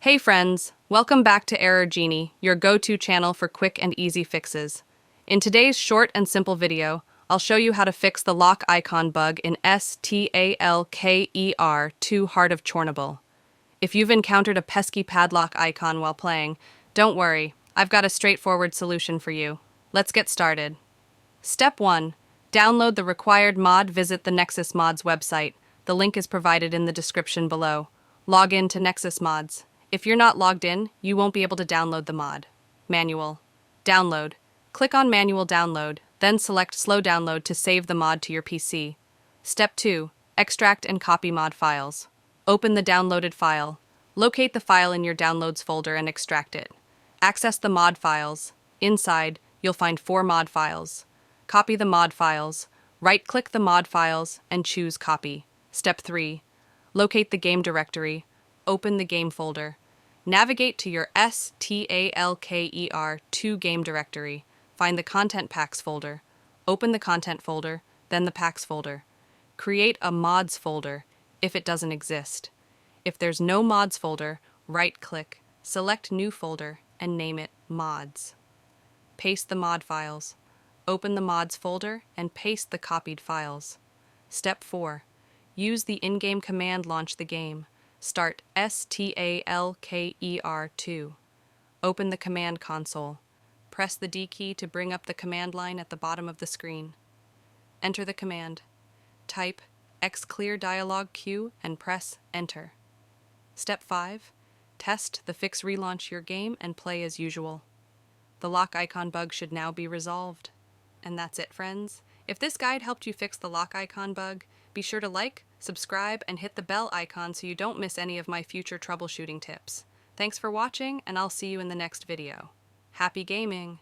Hey friends, welcome back to Error Genie, your go-to channel for quick and easy fixes. In today's short and simple video, I'll show you how to fix the lock icon bug in S.T.A.L.K.E.R. to Heart of Chornobyl. If you've encountered a pesky padlock icon while playing, don't worry, I've got a straightforward solution for you. Let's get started. Step 1. Download the required mod. Visit the Nexus Mods website. The link is provided in the description below. Log in to Nexus Mods. If you're not logged in, you won't be able to download the mod. Manual. Download. Click on Manual Download, then select Slow Download to save the mod to your PC. Step 2. Extract and copy mod files. Open the downloaded file. Locate the file in your Downloads folder and extract it. Access the mod files. Inside, you'll find 4 mod files. Copy the mod files. Right-click the mod files and choose Copy. Step 3. Locate the game directory. Open the game folder. Navigate to your S.T.A.L.K.E.R. 2 game directory. Find the Content Packs folder. Open the Content folder, then the Packs folder. Create a Mods folder if it doesn't exist. If there's no Mods folder, right-click, select New Folder, and name it Mods. Paste the mod files. Open the Mods folder and paste the copied files. Step 4. Use the in-game command. Launch the game. Start S.T.A.L.K.E.R. 2. Open the command console. Press the D key to bring up the command line at the bottom of the screen. Enter the command. Type X-Clear dialog queue and press Enter. Step 5. Test the fix. Relaunch your game and play as usual. The lock icon bug should now be resolved. And that's it, friends. If this guide helped you fix the lock icon bug, be sure to like, subscribe, and hit the bell icon so you don't miss any of my future troubleshooting tips. Thanks for watching, and I'll see you in the next video. Happy gaming!